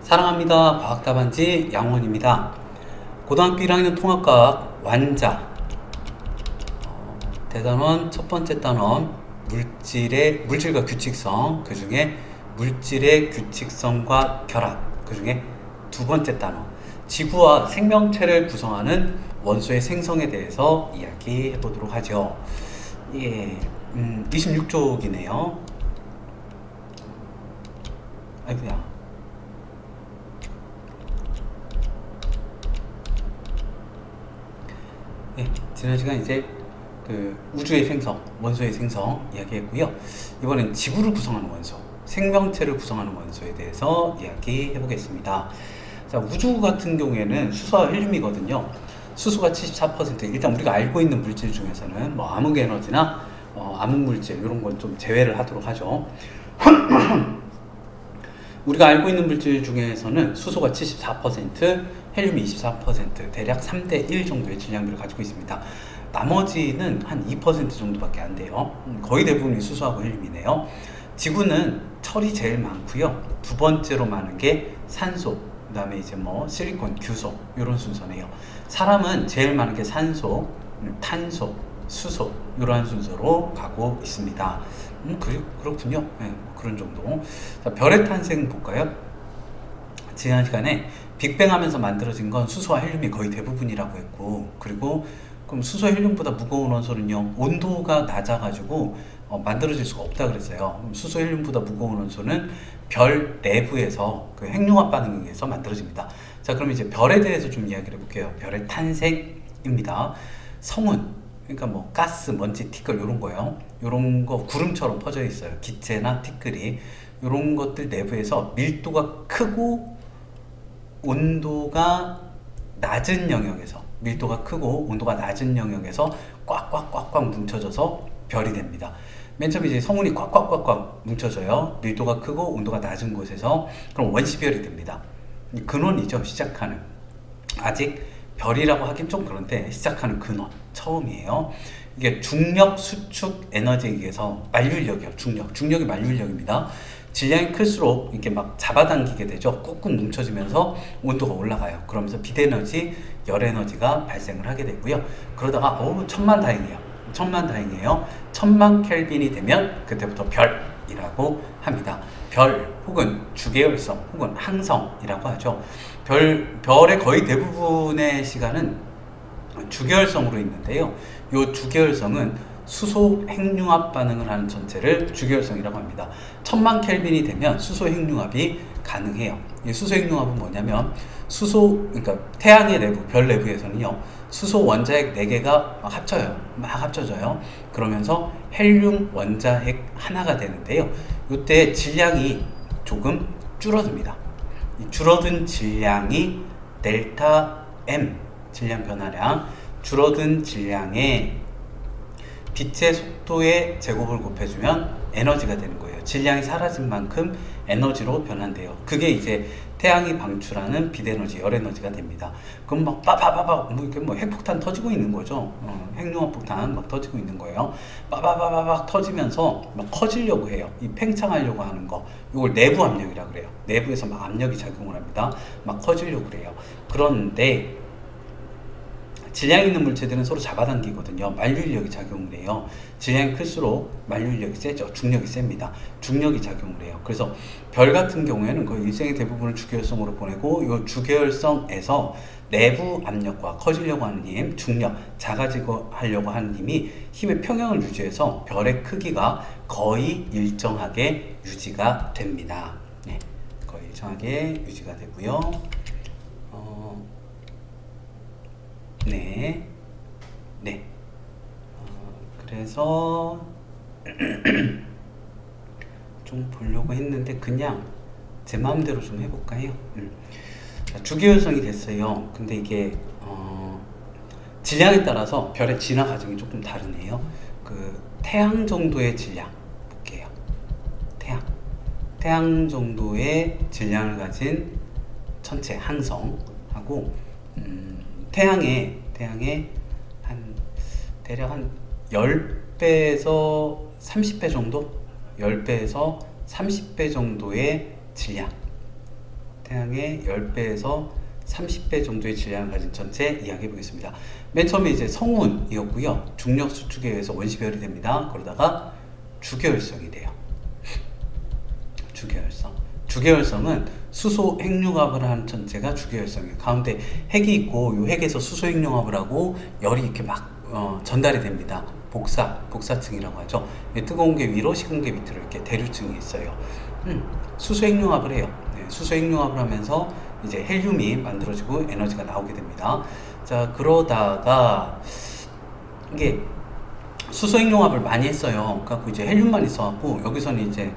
사랑합니다. 과학답안지 양원입니다. 고등학교 1학년 통합과학 완자 대단원 첫 번째 단원 물질과 규칙성, 그 중에 물질의 규칙성과 결합, 그 중에 두 번째 단원 지구와 생명체를 구성하는 원소의 생성에 대해서 이야기해 보도록 하죠. 26쪽이네요. 아이고야. 지난 시간 이제 그 우주의 생성, 원소의 생성 이야기했고요. 이번엔 지구를 구성하는 원소, 생명체를 구성하는 원소에 대해서 이야기해 보겠습니다. 자, 우주 같은 경우에는 수소와 헬륨이거든요. 수소가 74%, 일단 우리가 알고 있는 물질 중에서는 뭐 암흑 에너지나 암흑 물질 이런 건 좀 제외를 하도록 하죠. 우리가 알고 있는 물질 중에서는 수소가 74%, 헬륨이 24%, 대략 3대1 정도의 질량비를 가지고 있습니다. 나머지는 한 2% 정도밖에 안 돼요. 거의 대부분이 수소하고 헬륨이네요. 지구는 철이 제일 많고요. 두 번째로 많은 게 산소, 그 다음에 이제 뭐 실리콘, 규소 이런 순서네요. 사람은 제일 많은 게 산소, 탄소, 수소 이러한 순서로 가고 있습니다. 그렇군요. 네, 그런 정도. 자, 별의 탄생 볼까요? 지난 시간에 빅뱅 하면서 만들어진 건 수소와 헬륨이 거의 대부분이라고 했고, 그리고 그럼 수소 헬륨보다 무거운 원소는요, 온도가 낮아가지고 만들어질 수가 없다 그랬어요. 그럼 수소 헬륨보다 무거운 원소는 별 내부에서 그 핵융합 반응에 의해서 만들어집니다. 자, 그럼 이제 별에 대해서 좀 이야기를 해볼게요. 별의 탄생입니다. 성운, 그러니까 뭐 가스, 먼지, 티끌 이런 거요. 이런 거 구름처럼 퍼져 있어요. 기체나 티끌이. 이런 것들 내부에서 밀도가 크고 온도가 낮은 영역에서, 밀도가 크고 온도가 낮은 영역에서 꽉꽉꽉꽉 뭉쳐져서 별이 됩니다. 맨 처음에 이제 성운이 꽉꽉꽉꽉 뭉쳐져요. 밀도가 크고 온도가 낮은 곳에서. 그럼 원시별이 됩니다. 근원이죠. 시작하는. 아직 별이라고 하긴 좀 그런데 시작하는 근원, 처음이에요. 이게 중력 수축 에너지에 의해서 만류력이요. 중력이 만류력입니다. 질량이 클수록 이렇게 막 잡아당기게 되죠. 꾹꾹 뭉쳐지면서 온도가 올라가요. 그러면서 빛에너지, 열에너지가 발생을 하게 되고요. 그러다가 천만다행이에요. 천만다행이에요. 1000만 켈빈이 되면 그때부터 별이라고 합니다. 별 혹은 주계열성 혹은 항성이라고 하죠. 별의 거의 대부분의 시간은 주계열성으로 있는데요. 이 주계열성은 수소 핵융합 반응을 하는 전체를 주계열성이라고 합니다. 1000만 켈빈이 되면 수소 핵융합이 가능해요. 이 수소 핵융합은 뭐냐면 그러니까 태양의 내부, 별 내부에서는요, 수소 원자핵 4개가 막 합쳐져요. 그러면서 헬륨 원자핵 하나가 되는데요. 이때 질량이 조금 줄어듭니다. 이 줄어든 질량이 델타 M, 질량 변화량, 줄어든 질량에 빛의 속도의 제곱을 곱해주면 에너지가 되는 거예요. 질량이 사라진 만큼 에너지로 변한대요. 그게 이제 태양이 방출하는 빛에너지, 열에너지가 됩니다. 그럼 막 빠바바바 뭐 핵폭탄 터지고 있는 거죠. 핵융합 폭탄 막 터지고 있는 거예요. 빠바바바박 터지면서 막 커지려고 해요. 이 팽창하려고 하는 거, 이걸 내부 압력이라 그래요. 내부에서 막 압력이 작용을 합니다. 막 커지려고 그래요. 그런데 질량 있는 물체들은 서로 잡아당기거든요. 만류력이 작용을 해요. 질량이 클수록 만류력이 세죠. 중력이 셉니다. 중력이 작용을 해요. 그래서 별 같은 경우에는 거의 일생의 대부분을 주계열성으로 보내고, 이 주계열성에서 내부 압력과 커지려고 하는 힘, 중력, 작아지고 하려고 하는 힘이 힘의 평형을 유지해서 별의 크기가 거의 일정하게 유지가 됩니다. 네, 거의 일정하게 유지가 되고요. 네. 그래서 좀 보려고 했는데 그냥 제 마음대로 좀 해볼까요? 주계열성이 됐어요. 근데 이게 질량에 따라서 별의 진화 과정이 조금 다르네요. 그 태양 정도의 질량 볼게요. 태양 정도의 질량을 가진 천체 항성하고 태양에 대략 한 10배에서 30배 정도? 10배에서 30배 정도의 질량, 태양의 10배에서 30배 정도의 질량을 가진 천체 이야기해 보겠습니다. 맨 처음에 이제 성운이었고요. 중력 수축에 의해서 원시별이 됩니다. 그러다가 주계열성이 돼요. 주계열성. 주계열성은 수소 핵융합을 하는 천체가 주계열성이에요. 가운데 핵이 있고 이 핵에서 수소 핵융합을 하고 열이 이렇게 막 전달이 됩니다. 복사층이라고 하죠. 뜨거운 게 위로, 식은 게 밑으로 이렇게 대류층이 있어요. 수소 핵융합을 해요. 네, 수소 핵융합을 하면서 이제 헬륨이 만들어지고 에너지가 나오게 됩니다. 자, 그러다가 이게 수소 핵융합을 많이 했어요. 그래서 이제 헬륨만 있어갖고 여기서는 이제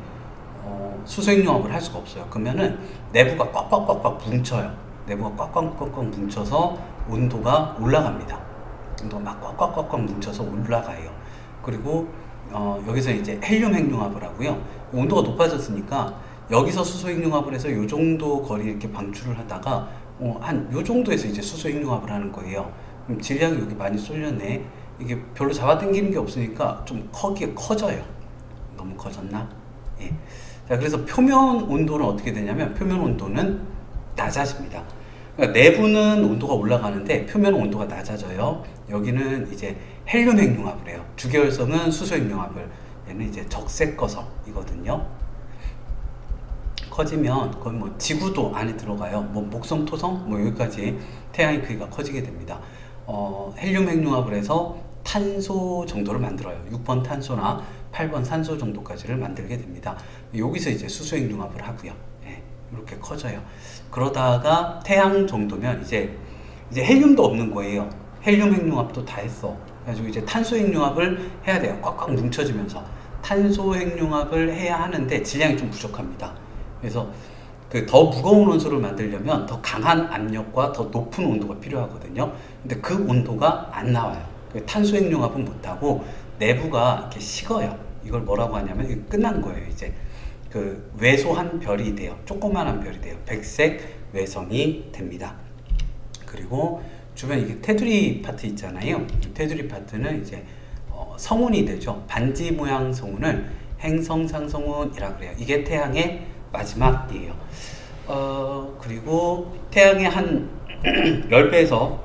수소 핵융합을 할 수가 없어요. 그러면은 내부가 꽉꽉꽉꽉 뭉쳐요. 내부가 꽉꽉꽉꽉 뭉쳐서 온도가 올라갑니다. 온도가 막 꽉꽉꽉꽉 뭉쳐서 올라가요. 그리고 여기서 이제 헬륨 핵융합을 하고요. 온도가 높아졌으니까 여기서 수소 핵융합을 해서 요 정도 거리 이렇게 방출을 하다가 한 요 정도에서 이제 수소 핵융합을 하는 거예요. 그럼 질량이 여기 많이 쏠렸네. 이게 별로 잡아당기는 게 없으니까 좀 커져요. 너무 커졌나? 예. 자, 그래서 표면 온도는 어떻게 되냐면 표면 온도는 낮아집니다. 그러니까 내부는 온도가 올라가는데 표면 온도가 낮아져요. 여기는 이제 헬륨 핵융합을 해요. 주계열성은 수소 핵융합을, 얘는 이제 적색거성이거든요. 커지면 거의 뭐 지구도 안에 들어가요. 뭐 목성, 토성, 뭐 여기까지 태양의 크기가 커지게 됩니다. 헬륨 핵융합을 해서 탄소 정도를 만들어요. 6번 탄소나 8번 산소 정도까지를 만들게 됩니다. 여기서 이제 수소 핵융합을 하고요. 예, 이렇게 커져요. 그러다가 태양 정도면 이제 헬륨도 없는 거예요. 헬륨 핵융합도 다 했어. 그래가지고 이제 탄소 핵융합을 해야 돼요. 꽉꽉 뭉쳐지면서 탄소 핵융합을 해야 하는데 질량이 좀 부족합니다. 그래서 그 더 무거운 원소를 만들려면 더 강한 압력과 더 높은 온도가 필요하거든요. 근데 그 온도가 안 나와요. 탄소 핵융합은 못하고 내부가 이렇게 식어요. 이걸 뭐라고 하냐면 이게 끝난 거예요. 이제 그 왜소한 별이 돼요. 조그만한 별이 돼요. 백색 외성이 됩니다. 그리고 주변 이게 테두리 파트 있잖아요. 테두리 파트는 이제 성운이 되죠. 반지 모양 성운을 행성상성운이라고 그래요. 이게 태양의 마지막이에요. 그리고 태양의 한 10배에서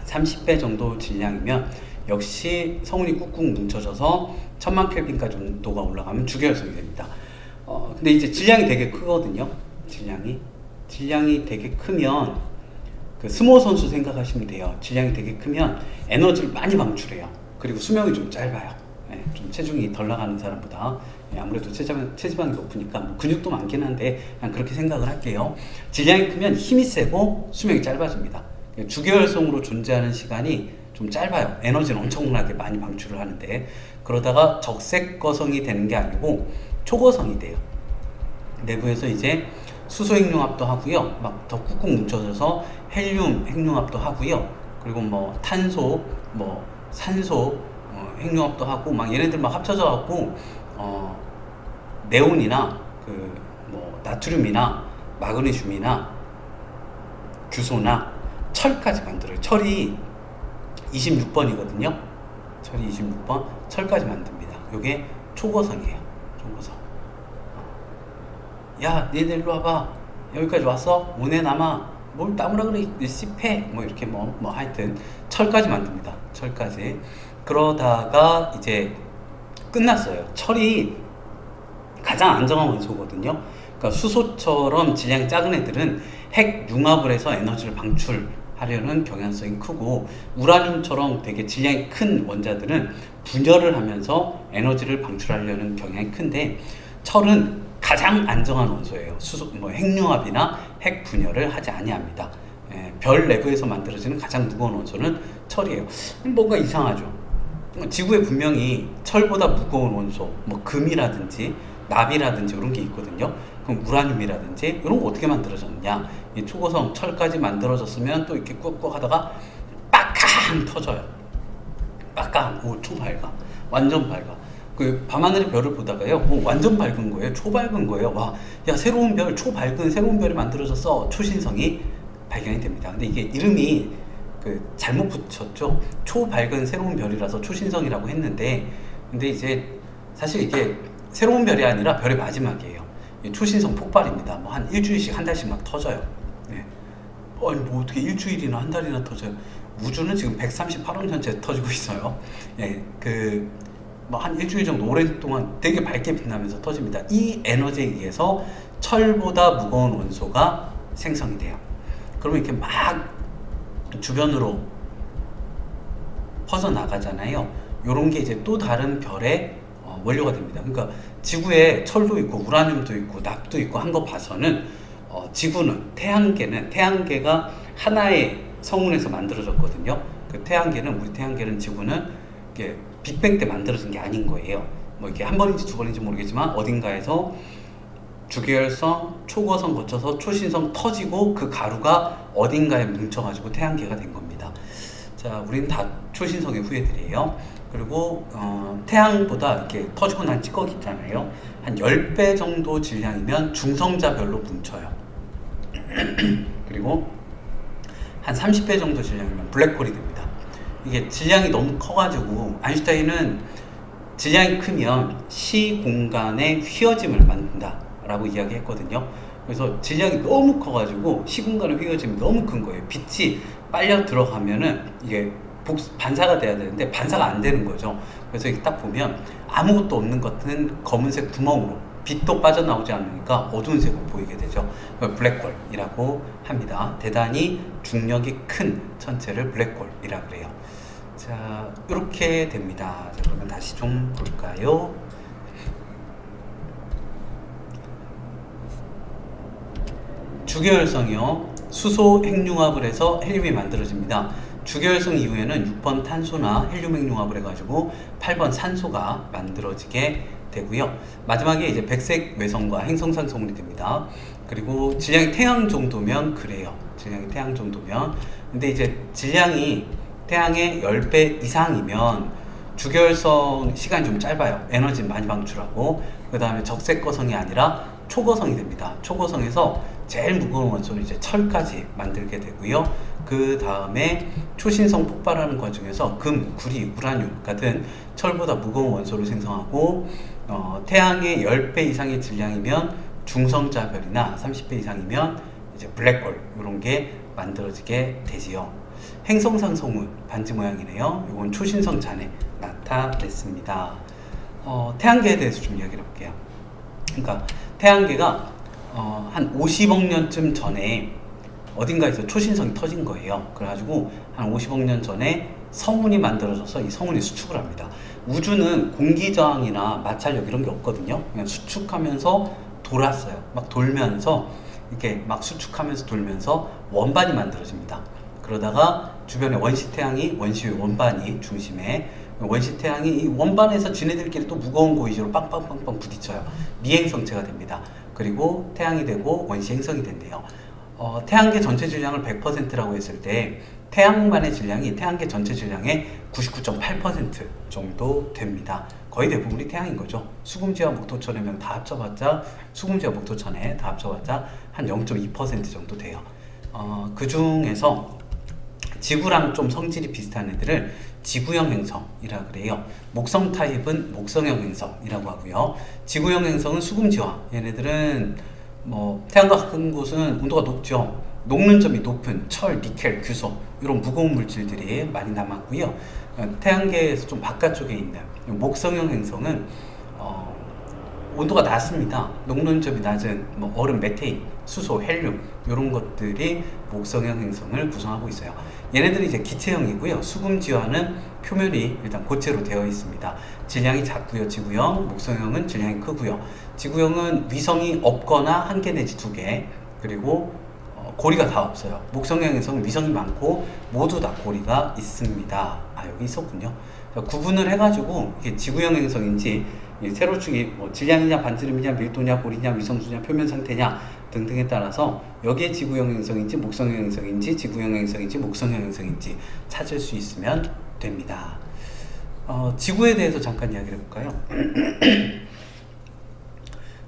30배 정도 질량이면 역시 성운이 꾹꾹 뭉쳐져서 1000만 켈빈까지 온도가 올라가면 주계열성이 됩니다. 근데 이제 질량이 되게 크거든요. 질량이 되게 크면 그 스모 선수 생각하시면 돼요. 질량이 되게 크면 에너지를 많이 방출해요. 그리고 수명이 좀 짧아요. 네, 좀 체중이 덜 나가는 사람보다. 네, 아무래도 체지방이 높으니까 뭐 근육도 많긴 한데 그냥 그렇게 생각을 할게요. 질량이 크면 힘이 세고 수명이 짧아집니다. 주계열성으로 존재하는 시간이 좀 짧아요. 에너지는 엄청나게 많이 방출을 하는데, 그러다가 적색거성이 되는 게 아니고 초거성이 돼요. 내부에서 이제 수소 핵융합도 하고요. 막 더 꾹꾹 뭉쳐져서 헬륨 핵융합도 하고요. 그리고 뭐 탄소, 뭐 산소 핵융합도 하고 막 얘네들 막 합쳐져 갖고 네온이나 그 뭐 나트륨이나 마그네슘이나 규소나 철까지 만들어요. 철이 26번이거든요. 철이 26번, 철까지 만듭니다. 요게 초고성이에요. 초고성. 야, 니들 일로 와봐. 여기까지 왔어? 오네 남아. 뭘 따무라 그래? 씹해. 뭐 이렇게 뭐 하여튼 철까지 만듭니다. 철까지. 그러다가 이제 끝났어요. 철이 가장 안정한 원소거든요. 그러니까 수소처럼 질량이 작은 애들은 핵 융합을 해서 에너지를 방출하려는 경향성이 크고, 우라늄처럼 되게 질량이 큰 원자들은 분열을 하면서 에너지를 방출하려는 경향이 큰데, 철은 가장 안정한 원소예요. 핵융합이나 핵 분열을 하지 아니합니다. 별 내부에서 만들어지는 가장 무거운 원소는 철이에요. 뭔가 이상하죠. 지구에 분명히 철보다 무거운 원소, 뭐 금이라든지 납이라든지 이런 게 있거든요. 그럼 우라늄이라든지 이런 거 어떻게 만들어졌냐? 이 초고성 철까지 만들어졌으면 또 이렇게 꾹꾹 하다가 빡강 터져요. 빡강. 오, 초밝아. 완전 밝아. 그 밤하늘의 별을 보다가요, 완전 밝은 거예요. 초밝은 거예요. 와, 야, 새로운 별, 초밝은 새로운 별이 만들어졌어. 초신성이 발견이 됩니다. 근데 이게 이름이 그 잘못 붙였죠. 초밝은 새로운 별이라서 초신성이라고 했는데, 근데 이제 사실 이게 새로운 별이 아니라 별의 마지막이에요. 초신성 폭발입니다. 뭐 한 일주일씩 한 달씩 막 터져요. 예. 아니 뭐 어떻게 일주일이나 한 달이나 터져요? 우주는 지금 138억 년째 터지고 있어요. 예, 뭐 한 일주일 정도 오랜 동안 되게 밝게 빛나면서 터집니다. 이 에너지에 의해서 철보다 무거운 원소가 생성이 돼요. 그러면 이렇게 막 주변으로 퍼져나가잖아요. 요런 게 이제 또 다른 별의 원료가 됩니다. 그러니까 지구에 철도 있고 우라늄도 있고 납도 있고 한 거 봐서는 지구는 태양계가 하나의 성운에서 만들어졌거든요. 그 태양계는 우리 태양계는 지구는 이게 빅뱅 때 만들어진 게 아닌 거예요. 뭐 이게 한 번인지 두 번인지 모르겠지만 어딘가에서 주계열성, 초고성 거쳐서 초신성 터지고 그 가루가 어딘가에 뭉쳐가지고 태양계가 된 겁니다. 자, 우리는 다 초신성의 후예들이에요. 그리고 태양보다 이렇게 터지고 난 찌꺼기 있잖아요. 한 10배 정도 질량이면 중성자별로 뭉쳐요. 그리고 한 30배 정도 질량이면 블랙홀이 됩니다. 이게 질량이 너무 커가지고 아인슈타인은 질량이 크면 시공간의 휘어짐을 만든다 라고 이야기했거든요. 그래서 질량이 너무 커가지고 시공간의 휘어짐이 너무 큰 거예요. 빛이 빨려 들어가면은 이게 반사가 돼야 되는데 반사가 안 되는 거죠. 그래서 이렇게 딱 보면 아무것도 없는 것 같은 검은색 구멍으로 빛도 빠져나오지 않으니까 어두운 색으로 보이게 되죠. 블랙홀이라고 합니다. 대단히 중력이 큰 천체를 블랙홀이라고 그래요. 자, 이렇게 됩니다. 자, 그러면 다시 좀 볼까요? 주계열성이요. 수소 핵융합을 해서 헬륨이 만들어집니다. 주계열성 이후에는 6번 탄소나 헬륨 핵융합을 해가지고 8번 산소가 만들어지게 되고요. 마지막에 이제 백색 외성과 행성산 성운이 됩니다. 그리고 질량이 태양 정도면 그래요. 질량이 태양 정도면. 근데 이제 질량이 태양의 10배 이상이면 주계열성 시간이 좀 짧아요. 에너지 많이 방출하고. 그 다음에 적색거성이 아니라 초거성이 됩니다. 초거성에서 제일 무거운 원소는 이제 철까지 만들게 되고요. 그 다음에 초신성 폭발하는 과정에서 금, 구리, 우라늄 같은 철보다 무거운 원소를 생성하고 태양의 10배 이상의 질량이면 중성자별이나 30배 이상이면 이제 블랙홀 이런 게 만들어지게 되지요. 행성상 성운 반지 모양이네요. 이건 초신성 잔해 나타냈습니다. 태양계에 대해서 좀 이야기를 해볼게요. 그러니까 태양계가 한 50억 년쯤 전에 어딘가에서 초신성이 터진 거예요. 그래가지고 한 50억 년 전에 성운이 만들어져서 이 성운이 수축을 합니다. 우주는 공기저항이나 마찰력 이런 게 없거든요. 그냥 수축하면서 돌았어요. 막 돌면서 이렇게 막 수축하면서 돌면서 원반이 만들어집니다. 그러다가 주변에 원시태양이 원시의 원반이 중심에 원시태양이 이 원반에서 지네들끼리 또 무거운 고이즈로 빵빵빵빵 부딪혀요. 미행성체가 됩니다. 그리고 태양이 되고 원시행성이 된대요. 태양계 전체 질량을 100%라고 했을 때 태양만의 질량이 태양계 전체 질량의 99.8% 정도 됩니다. 거의 대부분이 태양인 거죠. 수금지와 목토천의 다 합쳐봤자 수금지와 목토천에 다 합쳐봤자 한 0.2% 정도 돼요. 그 중에서 지구랑 좀 성질이 비슷한 애들을 지구형 행성이라 그래요. 목성 타입은 목성형 행성이라고 하고요. 지구형 행성은 수금지화. 얘네들은 뭐 태양과 가까운 곳은 온도가 높죠. 녹는 점이 높은 철, 니켈, 규소 이런 무거운 물질들이 많이 남았고요. 태양계에서 좀 바깥쪽에 있는 목성형 행성은 온도가 낮습니다. 녹는 점이 낮은 뭐 얼음, 메테인, 수소, 헬륨 이런 것들이 목성형 행성을 구성하고 있어요. 얘네들은 이제 기체형이고요. 수금지화는 표면이 일단 고체로 되어 있습니다. 질량이 작고요. 지구형, 목성형은 질량이 크고요. 지구형은 위성이 없거나 한 개 내지 두 개, 그리고 고리가 다 없어요. 목성형 행성은 위성이 많고 모두 다 고리가 있습니다. 여기 있었군요. 구분을 해가지고 이게 지구형 행성인지 세로축이 뭐 질량이냐 반지름이냐 밀도냐 고리냐 위성수냐 표면 상태냐 등등에 따라서 여기에 지구형 행성인지 목성형 행성인지 지구형 행성인지 목성형 행성인지 찾을 수 있으면 됩니다. 지구에 대해서 잠깐 이야기를 해볼까요?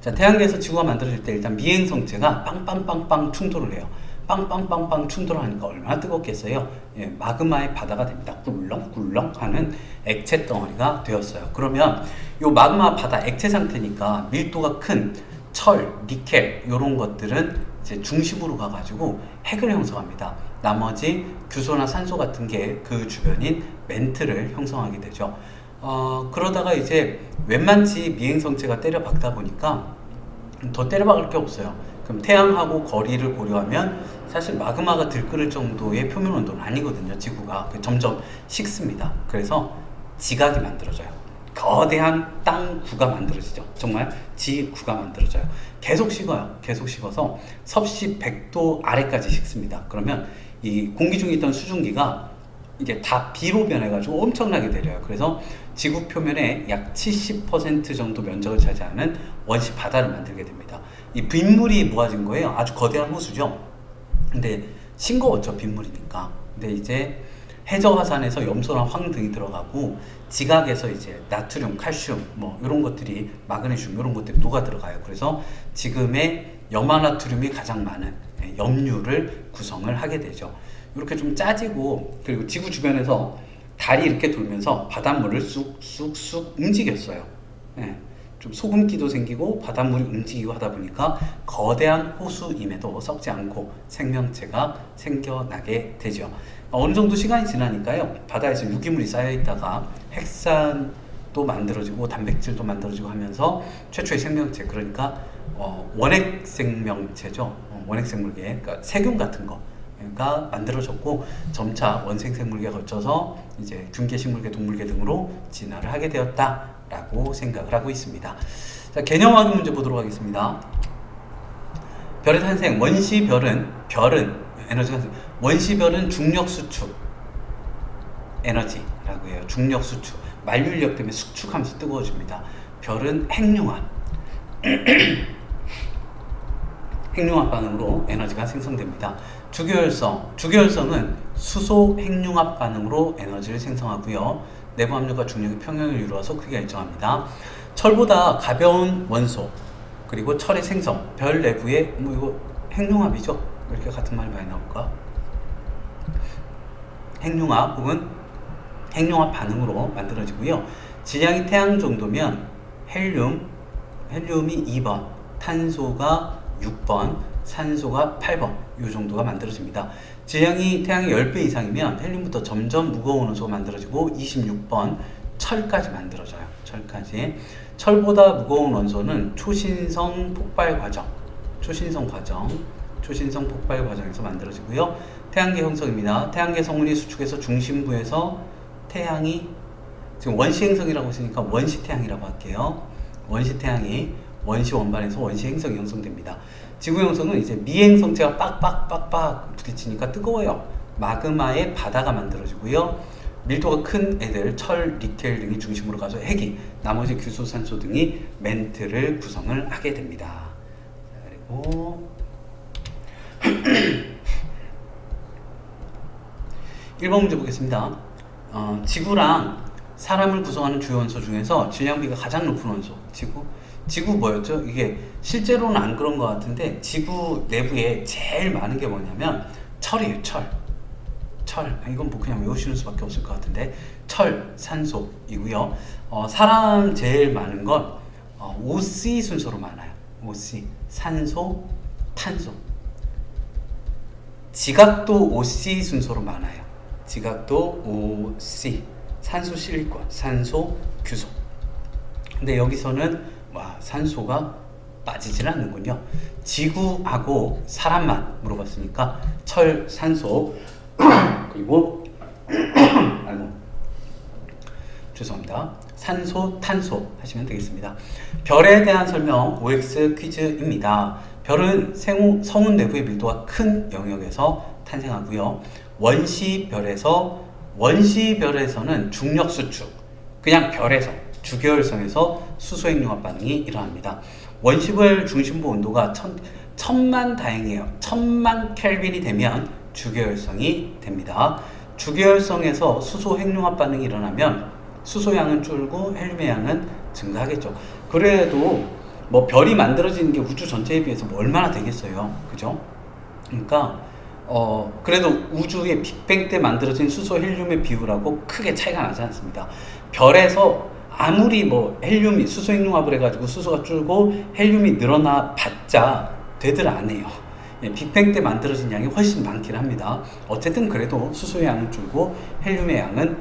자, 태양계에서 지구가 만들어질 때 일단 미행성체가 빵빵빵빵 충돌을 해요. 빵빵빵빵 충돌하니까 얼마나 뜨겁겠어요. 예, 마그마의 바다가 됩니다. 꿀렁꿀렁 하는 액체 덩어리가 되었어요. 그러면 이 마그마 바다 액체 상태니까 밀도가 큰 철, 니켈 이런 것들은 이제 중심으로 가가지고 핵을 형성합니다. 나머지 규소나 산소 같은 게 그 주변인 멘트를 형성하게 되죠. 그러다가 이제 웬만치 미행성체가 때려박다 보니까 더 때려박을 게 없어요. 그럼 태양하고 거리를 고려하면 사실 마그마가 들끓을 정도의 표면 온도는 아니거든요. 지구가 점점 식습니다. 그래서 지각이 만들어져요. 거대한 땅구가 만들어지죠. 정말 지구가 만들어져요. 계속 식어요. 계속 식어서 섭씨 100도 아래까지 식습니다. 그러면 이 공기 중에 있던 수증기가 이게 다 비로 변해가지고 엄청나게 내려요. 그래서 지구 표면의 약 70% 정도 면적을 차지하는 원시 바다를 만들게 됩니다. 이 빗물이 모아진 거예요. 아주 거대한 호수죠. 근데 싱거웠죠. 빗물이니까. 근데 이제 해저 화산에서 염소나 황 등이 들어가고 지각에서 이제 나트륨, 칼슘 뭐 이런 것들이 마그네슘 이런 것들이 녹아 들어가요. 그래서 지금의 염화나트륨이 가장 많은 염류를 구성을 하게 되죠. 이렇게 좀 짜지고 그리고 지구 주변에서 달이 이렇게 돌면서 바닷물을 쑥쑥쑥 움직였어요. 예, 좀 소금기도 생기고 바닷물이 움직이고 하다 보니까 거대한 호수임에도 썩지 않고 생명체가 생겨나게 되죠. 어느 정도 시간이 지나니까요, 바다에서 유기물이 쌓여있다가 핵산도 만들어지고 단백질도 만들어지고 하면서 최초의 생명체, 그러니까 원핵 생명체죠. 원핵 생물계, 그러니까 세균 같은 거가 만들어졌고 점차 원생 생물계가 거쳐서 이제 균계, 식물계, 동물계 등으로 진화를 하게 되었다라고 생각을 하고 있습니다. 자, 개념 확인 문제 보도록 하겠습니다. 별의 탄생, 원시별은 에너지가 원시별은 중력 수축 에너지라고 해요. 중력 수축, 만류인력 때문에 수축하면서 뜨거워집니다. 별은 핵융합 핵융합 반응으로 에너지가 생성됩니다. 주기혈성은 수소 핵융합 반응으로 에너지를 생성하고요. 내부 압력과 중력의 평형을 이루어서 크기가 일정합니다. 철보다 가벼운 원소, 그리고 철의 생성, 별 내부에 뭐 이거 핵융합이죠. 이렇게 같은 말이 많이 나올까? 핵융합 혹은 핵융합 반응으로 만들어지고요. 질량이 태양 정도면 헬륨이 2번, 탄소가 6번, 산소가 8번 이 정도가 만들어집니다. 질량이 태양의 10배 이상이면 헬륨부터 점점 무거운 원소가 만들어지고 26번 철까지 만들어져요. 철까지. 철보다 무거운 원소는 초신성 폭발 과정에서 만들어지고요. 태양계 형성입니다. 태양계 성운이 수축해서 중심부에서 태양이 지금 원시 행성이라고 했으니까 원시 태양이라고 할게요. 원시 태양이 원시 원반에서 원시 행성이 형성됩니다. 지구 형성은 이제 미행성체가 빡빡 부딪히니까 뜨거워요. 마그마의 바다가 만들어지고요. 밀도가 큰 애들, 철, 니켈 등이 중심으로 가서 핵이, 나머지 규소, 산소 등이 멘트를 구성을 하게 됩니다. 그리고 1번 문제 보겠습니다. 지구랑 사람을 구성하는 주요 원소 중에서 질량비가 가장 높은 원소, 지구 뭐였죠? 이게 실제로는 안 그런 것 같은데 지구 내부에 제일 많은 게 뭐냐면 철이에요. 철. 이건 뭐 그냥 외우시는 수밖에 없을 것 같은데 철, 산소이고요. 사람 제일 많은 건 OC 순서로 많아요. OC, 산소, 탄소. 지각도 OC 순서로 많아요. 지각도 OC, 산소, 실리콘, 산소, 규소. 근데 여기서는 산소가 빠지질 않는군요. 지구하고 사람만 물어봤으니까 철, 산소, 그리고 죄송합니다. 산소, 탄소 하시면 되겠습니다. 별에 대한 설명 OX 퀴즈입니다. 별은 성운 내부의 밀도가 큰 영역에서 탄생하고요. 원시별에서는 중력 수축, 그냥 별에서 주계열성에서 수소핵융합 반응이 일어납니다. 원시별 중심부 온도가 천만 켈빈이 되면 주계열성이 됩니다. 주계열성에서 수소핵융합 반응이 일어나면 수소양은 줄고 헬륨의 양은 증가하겠죠. 그래도 뭐 별이 만들어지는 게 우주 전체에 비해서 뭐 얼마나 되겠어요. 그죠? 그러니까 그래도 우주의 빅뱅 때 만들어진 수소 헬륨의 비율하고 크게 차이가 나지 않습니다. 별에서 아무리 뭐 헬륨이 수소핵융합을 해가지고 수소가 줄고 헬륨이 늘어나 봤자 되들 안 해요. 예, 빅뱅 때 만들어진 양이 훨씬 많긴 합니다. 어쨌든 그래도 수소의 양은 줄고 헬륨의 양은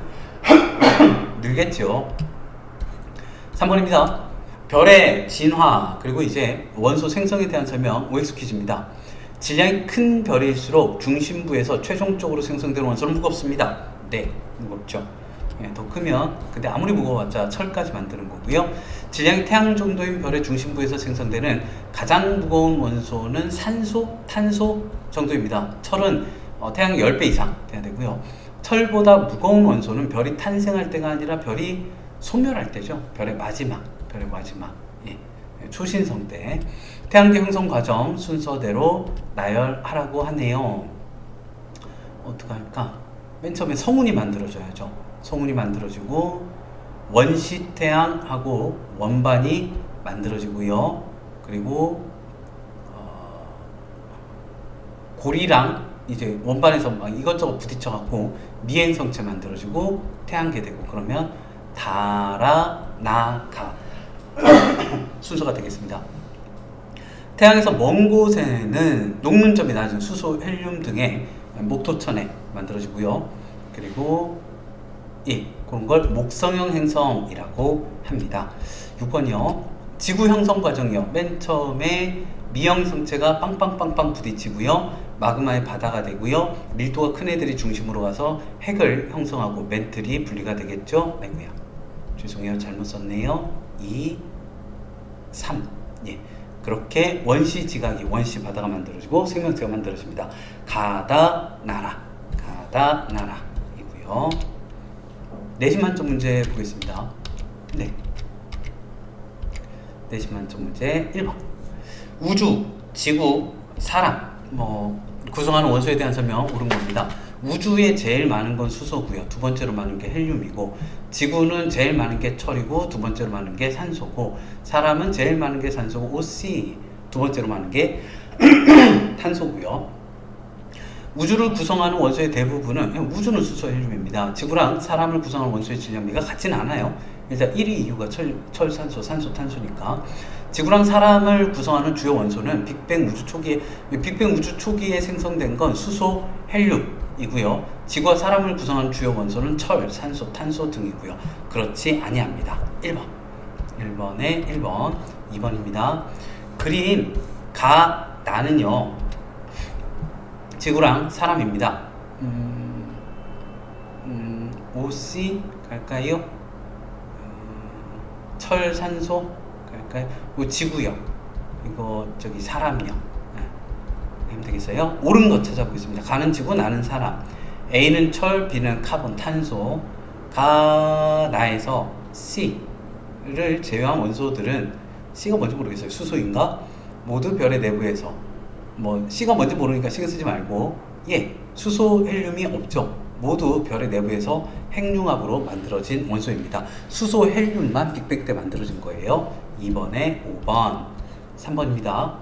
늘겠죠. 3번입니다. 별의 진화 그리고 이제 원소 생성에 대한 설명 OX 퀴즈입니다. 질량이 큰 별일수록 중심부에서 최종적으로 생성되는 원소는 무겁습니다. 네, 무겁죠. 예, 더 크면 근데 아무리 무거워봤자 철까지 만드는 거고요. 질량이 태양 정도인 별의 중심부에서 생성되는 가장 무거운 원소는 산소, 탄소 정도입니다. 철은 태양 10배 이상 돼야 되고요. 철보다 무거운 원소는 별이 탄생할 때가 아니라 별이 소멸할 때죠. 별의 마지막 예, 초신성 때 태양계 형성 과정 순서대로 나열하라고 하네요. 어떡할까? 맨 처음에 성운이 만들어져야죠. 성운이 만들어지고 원시태양하고 원반이 만들어지고요. 그리고 고리랑 이제 원반에서 막 이것저것 부딪혀갖고 미행성체 만들어지고 태양계 되고 그러면 달아, 나, 가 순서가 되겠습니다. 태양에서 먼 곳에는 녹문점이 낮은 수소, 헬륨 등의 목토천에 만들어지고요. 그리고 그런 걸 목성형 행성이라고 합니다. 6번이요. 지구 형성 과정이요. 맨 처음에 미형성체가 빵빵빵빵 부딪히고요. 마그마의 바다가 되고요. 밀도가 큰 애들이 중심으로 가서 핵을 형성하고 멘틀이 분리가 되겠죠. 아이고야. 죄송해요. 잘못 썼네요. 2, 3. 예. 그렇게 원시 지각이, 원시 바다가 만들어지고 생명체가 만들어집니다. 가다, 나라. 가다, 나라. 이고요. 내신 만점 문제 보겠습니다. 네. 내신 만점 문제 1번. 우주, 지구, 사람, 구성하는 원소에 대한 설명 옳은 겁니다. 우주에 제일 많은 건 수소고요. 두 번째로 많은 게 헬륨이고, 지구는 제일 많은 게 철이고, 두 번째로 많은 게 산소고, 사람은 제일 많은 게 산소고, OC, 두 번째로 많은 게 탄소고요. 우주를 구성하는 원소의 대부분은, 우주는 수소, 헬륨입니다. 지구랑 사람을 구성하는 원소의 질량비가 같지는 않아요. 일단 1위 이유가 철, 산소, 산소, 탄소니까. 지구랑 사람을 구성하는 주요 원소는 빅뱅 우주 초기에 생성된 건 수소, 헬륨이고요. 지구와 사람을 구성하는 주요 원소는 철, 산소, 탄소 등이고요. 그렇지 아니합니다. 1번. 1번에 1번. 2번입니다. 그림 가, 나는요. 지구랑 사람입니다. OC 갈까요? 철, 산소 갈까요? 이거 지구요. 이거 저기 사람요. 네. 하면 되겠어요? 옳은 거 찾아보겠습니다. 가는 지구, 나는 사람. A는 철, B는 카본, 탄소. 가, 나에서 C를 제외한 원소들은 C가 뭔지 모르겠어요. 수소인가? 모두 별의 내부에서 C가 뭔지 모르니까 신경 쓰지 말고 수소, 헬륨이 없죠. 모두 별의 내부에서 핵융합으로 만들어진 원소입니다. 수소, 헬륨만 빅뱅 때 만들어진 거예요. 2번에 5번. 3번입니다.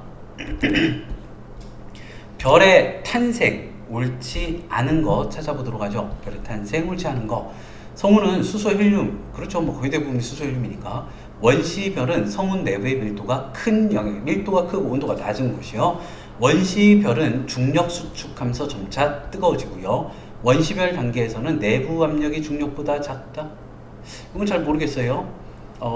별의 탄생 옳지 않은 거 찾아보도록 하죠. 별의 탄생 옳지 않은 거. 성운은 수소, 헬륨, 그렇죠. 거의 대부분이 수소, 헬륨이니까. 원시별은 성운 내부의 밀도가 큰 영역, 밀도가 크고 온도가 낮은 곳이요. 원시별은 중력 수축하면서 점차 뜨거워지고요. 원시별 단계에서는 내부 압력이 중력보다 작다? 이건 잘 모르겠어요.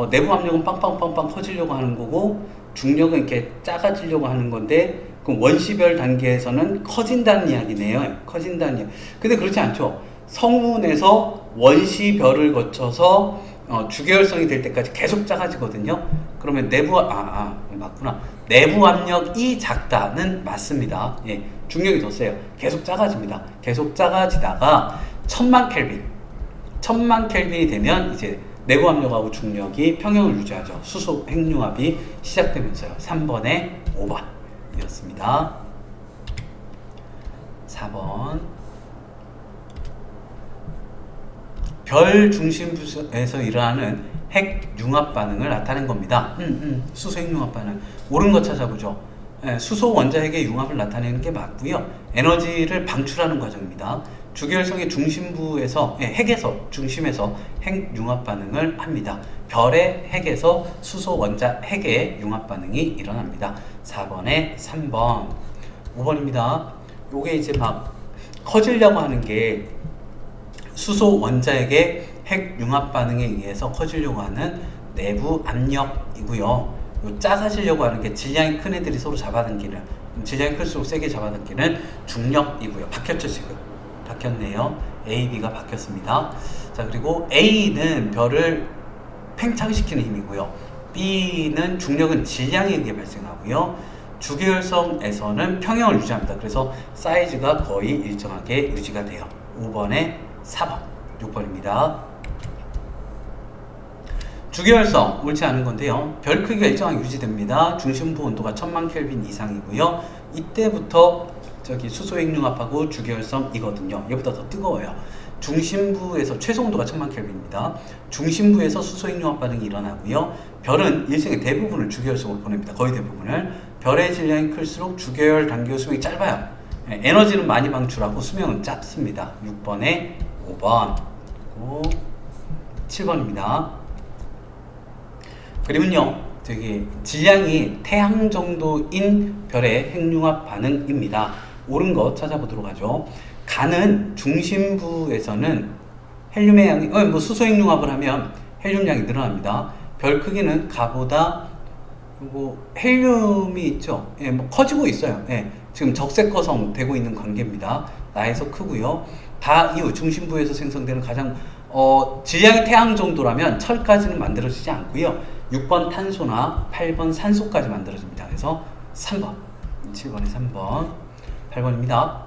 내부 압력은 빵빵빵빵 커지려고 하는 거고, 중력은 이렇게 작아지려고 하는 건데, 그럼 원시별 단계에서는 커진다는 이야기네요. 커진다는 이야기. 근데 그렇지 않죠. 성운에서 원시별을 거쳐서 주계열성이 될 때까지 계속 작아지거든요. 그러면 맞구나. 내부 압력이 작다는 맞습니다. 예, 중력이 더 세요. 계속 작아집니다. 계속 작아지다가 1000만 켈빈이 되면 이제 내부 압력하고 중력이 평형을 유지하죠. 수소 핵융합이 시작되면서요. 3번에 5번이었습니다. 4번. 별 중심부에서 일어나는 핵융합 반응을 나타낸 겁니다. 수소 핵융합 반응. 옳은 거 찾아보죠. 수소 원자핵의 융합을 나타내는 게 맞고요. 에너지를 방출하는 과정입니다. 주계열성의 중심부에서 핵에서 중심에서 핵 융합 반응을 합니다. 별의 핵에서 수소 원자 핵의 융합 반응이 일어납니다. 4번에 3번, 5번입니다. 요게 이제 막 커지려고 하는 게 수소 원자핵의 핵 융합 반응에 의해서 커지려고 하는 내부 압력이고요. 요 작아지려고 하는 게 질량이 큰 애들이 서로 잡아당기는, 질량이 클수록 세게 잡아당기는 중력이고요. 바뀌었죠, 지금? 바뀌었네요. A, B가 바뀌었습니다. 자, 그리고 A는 별을 팽창시키는 힘이고요. B는 중력은 질량에 의해 발생하고요. 주계열성에서는 평형을 유지합니다. 그래서 사이즈가 거의 일정하게 유지가 돼요. 5번에 4번, 6번입니다. 주계열성 옳지 않은 건데요. 별 크기가 일정하게 유지됩니다. 중심부 온도가 1000만 켈빈 이상이고요. 이때부터 저기 수소핵융합하고 주계열성이거든요. 얘보다 더 뜨거워요. 중심부에서 최소 온도가 1000만 켈빈입니다. 중심부에서 수소핵융합 반응이 일어나고요. 별은 일생의 대부분을 주계열성으로 보냅니다. 거의 대부분을. 별의 질량이 클수록 주계열 단계의 수명이 짧아요. 에너지는 많이 방출하고 수명은 짧습니다. 6번에 5번, 그리고 7번입니다. 그림은요, 저기 질량이 태양 정도인 별의 핵융합 반응입니다. 옳은 거 찾아보도록 하죠. 가는 중심부에서는 헬륨의 양이, 뭐 수소핵융합을 하면 헬륨량이 늘어납니다. 별 크기는 가보다, 그리고 헬륨이 있죠. 예, 뭐 커지고 있어요. 예, 지금 적색거성 되고 있는 관계입니다. 나에서 크고요. 다 이후 중심부에서 생성되는 가장 질량이 태양 정도라면 철까지는 만들어지지 않고요. 6번 탄소나 8번 산소까지 만들어집니다. 그래서 3번, 7번에 3번, 8번입니다.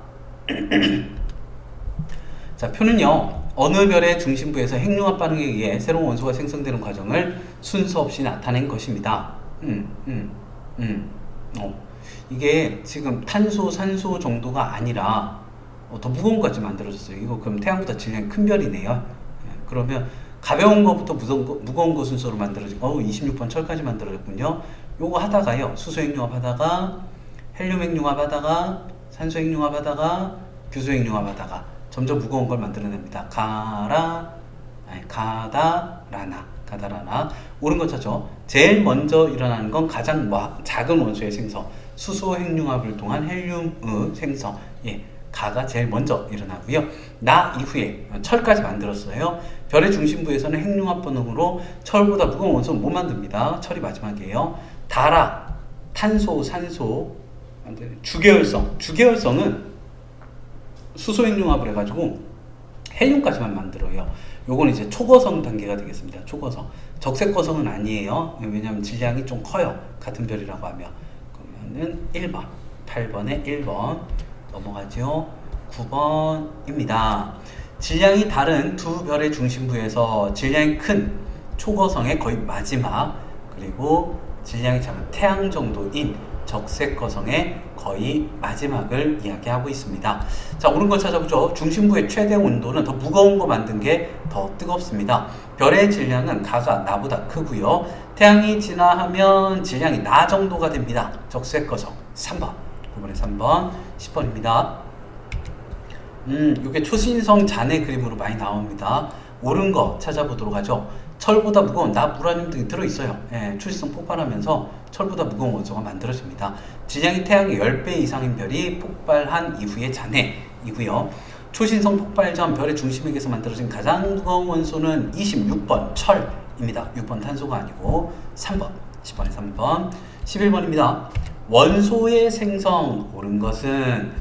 자, 표는요, 어느 별의 중심부에서 핵융합 반응에 의해 새로운 원소가 생성되는 과정을 순서 없이 나타낸 것입니다. 이게 지금 탄소, 산소 정도가 아니라 더 무거운 것까지 만들어졌어요. 이거 그럼 태양보다 질량이 큰 별이네요. 그러면 가벼운 것부터 무거운 거 순서로 만들어지고 26번 철까지 만들어졌군요. 요거 하다가요, 수소핵융합 하다가 헬륨핵융합 하다가 산소핵융합 하다가 규소핵융합 하다가 점점 무거운 걸 만들어냅니다. 가다라나 옳은 거 찾죠. 제일 먼저 일어나는 건 가장 작은 원소의 생성, 수소핵융합을 통한 헬륨의 생성. 예, 가가 제일 먼저 일어나고요. 나 이후에 철까지 만들었어요. 별의 중심부에서는 핵융합 반응으로 철보다 무거운 원소는 못 만듭니다. 철이 마지막이에요. 다라, 탄소, 산소, 주계열성은 수소핵융합을 해가지고 헬륨까지만 만들어요. 요건 이제 초거성 단계가 되겠습니다. 초거성. 적색거성은 아니에요. 왜냐하면 질량이 좀 커요. 같은 별이라고 하면. 그러면은 1번, 8번에 1번 넘어가죠. 9번입니다. 질량이 다른 두 별의 중심부에서 질량이 큰 초거성의 거의 마지막, 그리고 질량이 작은 태양 정도인 적색거성의 거의 마지막을 이야기하고 있습니다. 자, 옳은 거 찾아보죠. 중심부의 최대 온도는 더 무거운 거 만든 게 더 뜨겁습니다. 별의 질량은 가가 나보다 크고요. 태양이 진화하면 질량이 나 정도가 됩니다. 적색거성 3번, 9번에 3번, 10번입니다. 이게 초신성 잔해 그림으로 많이 나옵니다. 옳은 거 찾아보도록 하죠. 철보다 무거운 납, 우라늄 등이 들어있어요. 예, 초신성 폭발하면서 철보다 무거운 원소가 만들어집니다. 질량이 태양의 10배 이상인 별이 폭발한 이후의 잔해이고요. 초신성 폭발 전 별의 중심에게서 만들어진 가장 무거운 원소는 26번 철입니다. 6번 탄소가 아니고 3번, 10번에 3번, 11번입니다. 원소의 생성, 옳은 것은,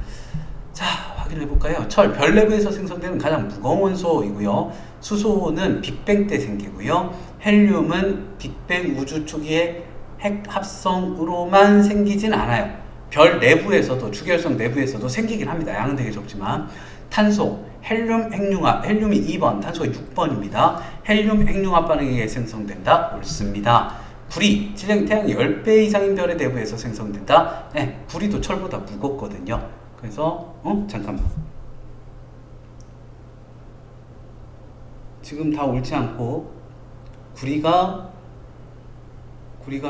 자, 확인해 볼까요? 철, 별 내부에서 생성되는 가장 무거운 원소이고요. 수소는 빅뱅 때 생기고요. 헬륨은 빅뱅 우주 초기의 핵 합성으로만 생기진 않아요. 별 내부에서도, 주계열성 내부에서도 생기긴 합니다. 양은 되게 적지만. 탄소, 헬륨 핵융합, 헬륨이 2번, 탄소가 6번입니다. 헬륨 핵융합 반응에 의해 생성된다. 옳습니다. 구리, 질량이 태양의 10배 이상인 별의 내부에서 생성된다. 네, 구리도 철보다 무겁거든요. 그래서 잠깐만, 지금 다 옳지 않고 구리가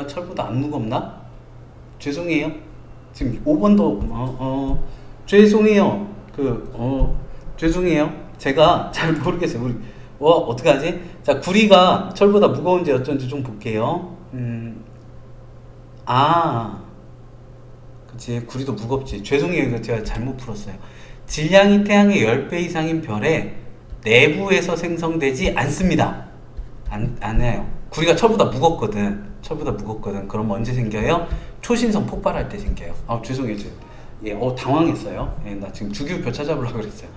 철보다 안 무겁나? 죄송해요. 지금 5번도 죄송해요. 죄송해요. 제가 잘 모르겠어요. 우리 어떡하지? 자, 구리가 철보다 무거운지 어쩐지 좀 볼게요. 그치, 구리도 무겁지. 죄송해요. 이거 제가 잘못 풀었어요. 질량이 태양의 10배 이상인 별에 내부에서 생성되지 않습니다. 안 해요. 구리가 철보다 무겁거든. 그럼 언제 생겨요? 초신성 폭발할 때 생겨요. 죄송해요. 예, 당황했어요. 예, 나 지금 주기율표 찾아보려고 그랬어요.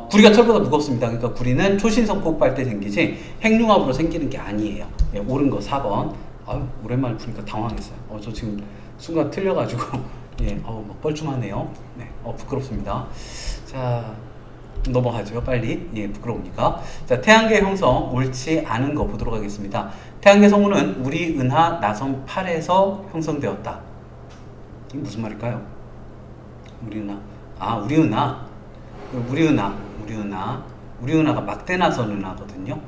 구리가 철보다 무겁습니다. 그러니까 구리는 초신성 폭발 때 생기지 핵융합으로 생기는 게 아니에요. 예, 옳은 거 4번. 오랜만에 보니까 당황했어요. 저 지금 순간 틀려가지고 예, 막 뻘쭘하네요. 네, 부끄럽습니다. 자, 넘어가죠. 빨리. 예, 부끄러우니까. 자, 태양계 형성 옳지 않은 거 보도록 하겠습니다. 태양계 성운은 우리 은하 나선 8에서 형성되었다. 이게 무슨 말일까요? 우리 은하가 막대나선 은하거든요.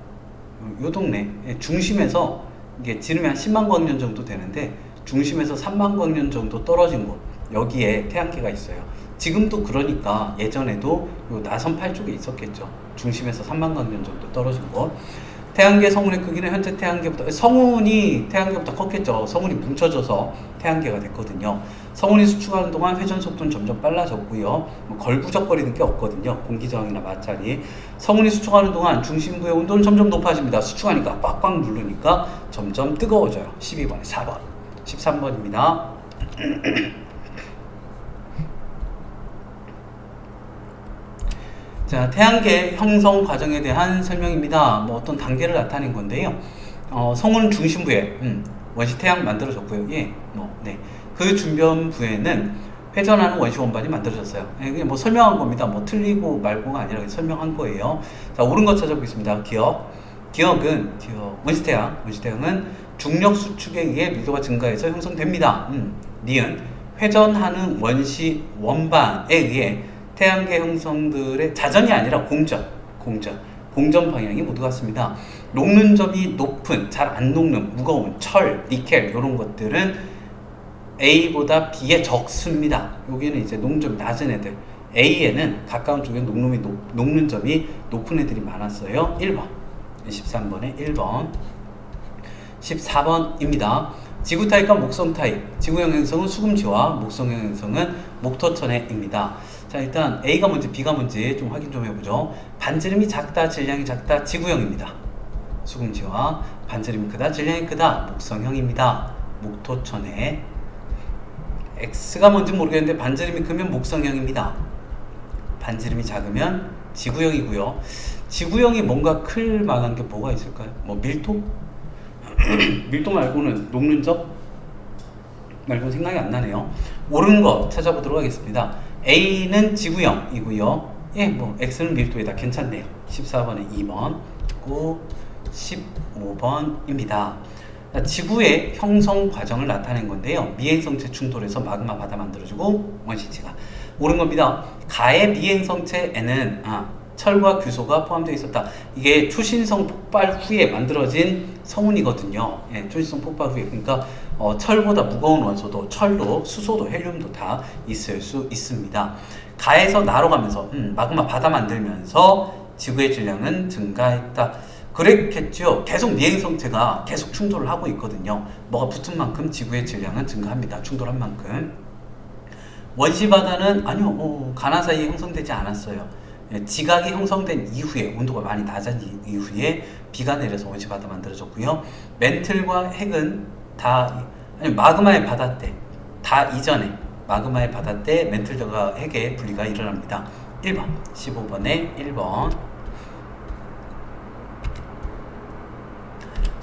요 동네 중심에서 이게 지름이 한 10만 광년 정도 되는데 중심에서 3만 광년 정도 떨어진 곳, 여기에 태양계가 있어요. 지금도 그러니까 예전에도 요 나선 8 쪽에 있었겠죠. 중심에서 3만 광년 정도 떨어진 곳. 태양계 성운의 크기는 현재 태양계보다, 성운이 태양계보다 컸겠죠. 성운이 뭉쳐져서 태양계가 됐거든요. 성운이 수축하는 동안 회전 속도는 점점 빨라졌고요. 걸부적거리는 게 없거든요. 공기 저항이나 마찰이. 성운이 수축하는 동안 중심부의 온도는 점점 높아집니다. 수축하니까 꽉꽉 누르니까 점점 뜨거워져요. 12번에 4번. 13번입니다. 자, 태양계 형성 과정에 대한 설명입니다. 어떤 단계를 나타낸 건데요. 성운 중심부에 원시 태양 만들어졌고요. 예, 네. 그 주변부에는 회전하는 원시 원반이 만들어졌어요. 예, 그냥 설명한 겁니다. 틀리고 말고가 아니라 설명한 거예요. 자, 옳은 거 찾아보겠습니다. 기억은 원시 태양은 중력 수축에 의해 밀도가 증가해서 형성됩니다. 니은 회전하는 원시 원반에 의해 태양계 형성들의 자전이 아니라 공전 방향이 모두 같습니다. 녹는 점이 높은, 잘 안 녹는, 무거운 철, 니켈 이런 것들은 A보다 B에 적습니다. 여기는 이제 녹는 점이 낮은 애들. A에는 가까운 쪽에 녹는 점이 높은 애들이 많았어요. 1번. 13번에 1번. 14번입니다. 지구 타입과 목성 타입. 지구형 행성은 수금지와 목성형 행성은 목토천해입니다. 자, 일단 A가 뭔지 B가 뭔지 좀 확인 좀 해보죠. 반지름이 작다, 질량이 작다, 지구형입니다. 수금지와. 반지름이 크다, 질량이 크다, 목성형입니다. 목토천해. X가 뭔지 모르겠는데 반지름이 크면 목성형입니다. 반지름이 작으면 지구형이고요. 지구형이 뭔가 클 만한 게 뭐가 있을까요? 밀도? 밀도 말고는 녹는 점? 말고는 생각이 안 나네요. 옳은 거 찾아보도록 하겠습니다. A는 지구형이고요. 예, X는 밀도이다. 괜찮네요. 14번에 2번. 그리고 15번입니다. 지구의 형성 과정을 나타낸 건데요. 미행성체 충돌에서 마그마 바다 만들어지고 원시지가. 옳은 겁니다. 가의 미행성체에는 철과 규소가 포함되어 있었다. 이게 초신성 폭발 후에 만들어진 성운이거든요. 예, 초신성 폭발 후에. 그러니까 철보다 무거운 원소도, 철도, 수소도, 헬륨도 다 있을 수 있습니다. 가에서 나로 가면서 마그마 바다 만들면서 지구의 질량은 증가했다. 그랬겠죠. 계속 미행성체가 계속 충돌을 하고 있거든요. 뭐가 붙은 만큼 지구의 질량은 증가합니다. 충돌한 만큼. 원시바다는 아니요, 가나 사이에 형성되지 않았어요. 지각이 형성된 이후에, 온도가 많이 낮아진 이후에 비가 내려서 원시바다 만들어졌고요. 멘틀과 핵은 마그마의 바다 때, 다 이전에 마그마의 바다 때 멘틀과 핵의 분리가 일어납니다. 1번, 15번에 1번.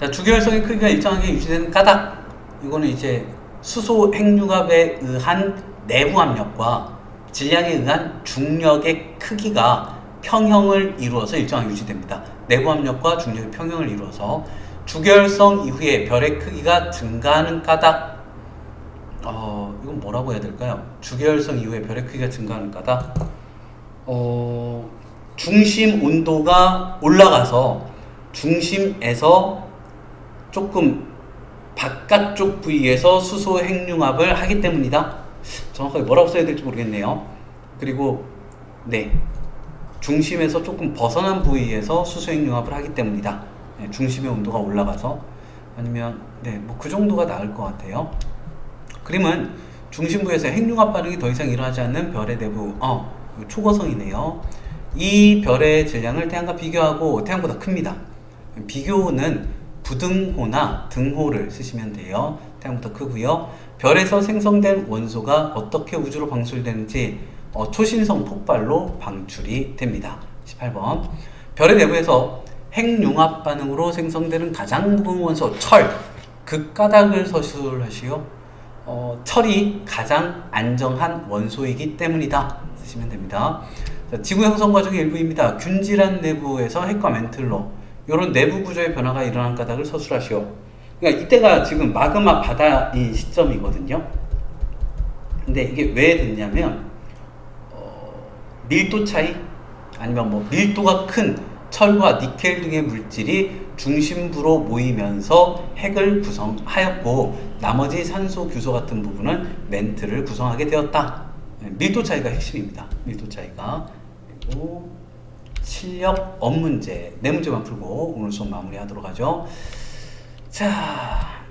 자, 주기활성의 크기가 일정하게 유지되는 까닭. 이거는 이제 수소 핵융합에 의한 내부 압력과 질량에 의한 중력의 크기가 평형을 이루어서 일정하게 유지됩니다. 내부 압력과 중력의 평형을 이루어서 주기활성 이후에 별의 크기가 증가하는 까닭. 이건 뭐라고 해야 될까요? 주기활성 이후에 별의 크기가 증가하는 까닭. 중심 온도가 올라가서 중심에서 조금 바깥쪽 부위에서 수소 핵융합을 하기 때문이다. 정확하게 뭐라고 써야 될지 모르겠네요. 그리고 네, 중심에서 조금 벗어난 부위에서 수소 핵융합을 하기 때문이다. 네, 중심의 온도가 올라가서 아니면 네, 뭐 그 정도가 나을 것 같아요. 그림은 중심부에서 핵융합 반응이 더 이상 일어나지 않는 별의 내부 초거성이네요. 이 별의 질량을 태양과 비교하고 태양보다 큽니다. 비교는 부등호나 등호를 쓰시면 돼요. 태양보다 크고요. 별에서 생성된 원소가 어떻게 우주로 방출되는지 초신성 폭발로 방출이 됩니다. 18번 별의 내부에서 핵융합 반응으로 생성되는 가장 무거운 원소 철, 극가닥을 서술하시오. 철이 가장 안정한 원소이기 때문이다 쓰시면 됩니다. 자, 지구 형성 과정의 일부입니다. 균질한 내부에서 핵과 멘틀로 이런 내부 구조의 변화가 일어난 까닭을 서술하시오. 그러니까 이때가 지금 마그마 바다의 시점이거든요. 근데 이게 왜 됐냐면 밀도 차이 아니면 뭐 밀도가 큰 철과 니켈 등의 물질이 중심부로 모이면서 핵을 구성하였고 나머지 산소 규소 같은 부분은 멘트를 구성하게 되었다. 밀도 차이가 핵심입니다. 밀도 차이가. 그리고 실력 업문제 4문제만 풀고 오늘 수업 마무리하도록 하죠. 자,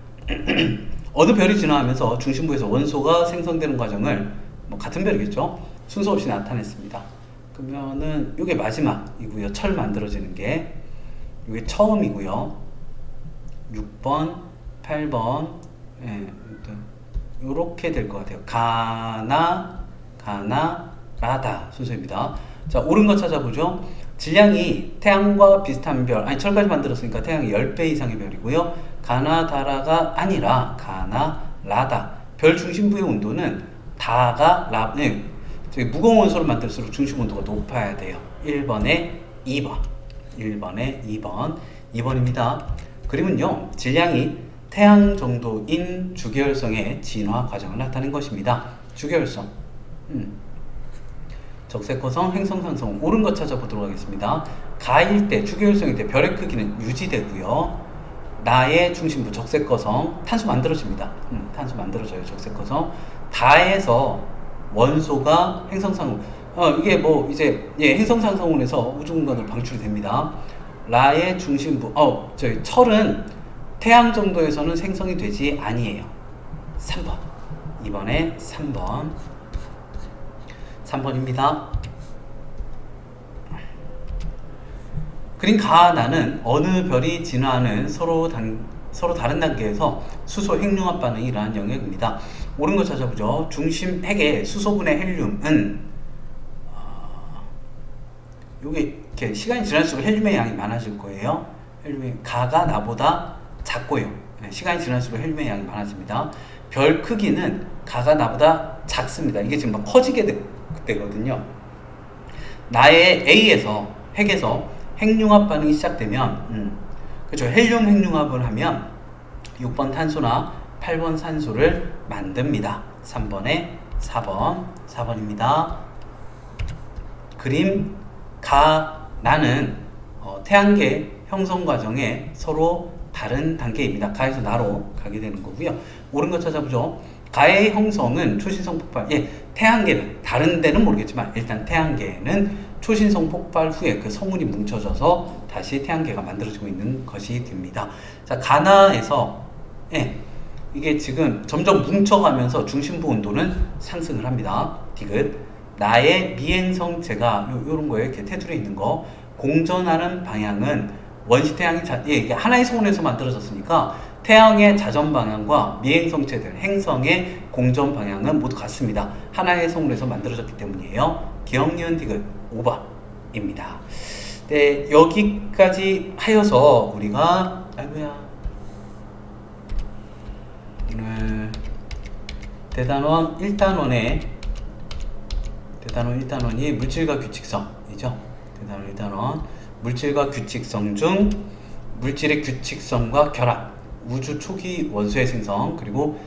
어느 별이 진화하면서 중심부에서 원소가 생성되는 과정을 뭐 같은 별이겠죠. 순서 없이 나타냈습니다. 그러면은 이게 마지막이고요. 철 만들어지는 게 이게 처음이고요. 6번, 8번 이렇게 될 것 같아요. 가나, 라다 순서입니다. 자, 옳은 거 찾아보죠. 질량이 태양과 비슷한 별, 아니 철까지 만들었으니까 태양이 10배 이상의 별이고요. 가나다라가 아니라 가나라다. 별 중심부의 온도는 저기 무거운 원소를 만들수록 중심 온도가 높아야 돼요. 1번에 2번. 2번입니다. 그림은요, 질량이 태양 정도인 주계열성의 진화 과정을 나타낸 것입니다. 주계열성. 적색거성, 행성상성. 옳은 것 찾아보도록 하겠습니다. 가일 때, 주계열성일 때 별의 크기는 유지되고요. 나의 중심부, 적색거성, 탄소 만들어집니다. 탄소 만들어져요, 적색거성. 다에서 원소가 행성상으로 이게 뭐 이제 행성상승원에서 우주공간으로 방출이 됩니다. 라의 중심부 저희 철은 태양 정도에서는 생성이 되지 아니에요. 3번. 이번에 3번입니다. 그린 가나는 어느 별이 진화하는 서로 다른 단계에서 수소 핵융합 반응이 일어나는 영역입니다. 옳은 거 찾아보죠. 중심 핵의 수소분의 헬륨은 요게 이렇게 시간이 지날수록 헬륨의 양이 많아질 거예요. 헬륨의 가가 나보다 작고요. 시간이 지날수록 헬륨의 양이 많아집니다. 별 크기는 가가 나보다 작습니다. 이게 지금 막 커지게 되거든요. 나의 A에서 핵에서 핵융합 반응이 시작되면 그렇죠. 헬륨 핵융합을 하면 6번 탄소나 8번 산소를 만듭니다. 3번에 4번입니다. 그림 가나는 태양계 형성 과정에 서로 다른 단계입니다. 가에서 나로 가게 되는 거고요. 옳은 거 찾아보죠. 가의 형성은 초신성 폭발. 태양계는 다른 데는 모르겠지만 일단 태양계는 초신성 폭발 후에 그 성운이 뭉쳐져서 다시 태양계가 만들어지고 있는 것이 됩니다. 자, 가나에서 이게 지금 점점 뭉쳐가면서 중심부 온도는 상승을 합니다. 디귿. 나의 미행성체가 요런 거에 이렇게 테두리에 있는 거 공전하는 방향은 원시 태양이 이게 하나의 성운에서 만들어졌으니까 태양의 자전 방향과 미행성체들 행성의 공전 방향은 모두 같습니다. 하나의 성운에서 만들어졌기 때문이에요. 기억, 니은, 디귿 5번입니다. 네, 여기까지 하여서 우리가 오늘 대단원 1단원이 물질과 규칙성이죠. 대단원 1단원 물질과 규칙성 중 물질의 규칙성과 결합, 우주 초기 원소의 생성, 그리고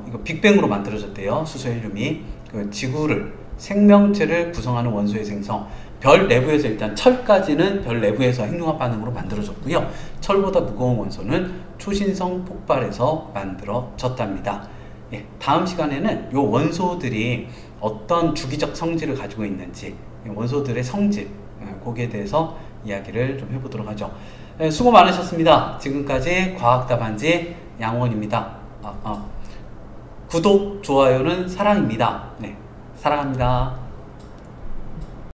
이거 빅뱅으로 만들어졌대요. 수소 헬륨이 그 지구를 생명체를 구성하는 원소의 생성. 별 내부에서 일단 철까지는 별 내부에서 핵융합 반응으로 만들어졌고요. 철보다 무거운 원소는 초신성 폭발에서 만들어졌답니다. 다음 시간에는 이 원소들이 어떤 주기적 성질을 가지고 있는지, 원소들의 성질, 거기에 대해서 이야기를 좀 해보도록 하죠. 수고 많으셨습니다. 지금까지 과학답안지 양원입니다. 구독, 좋아요는 사랑입니다. 네, 사랑합니다.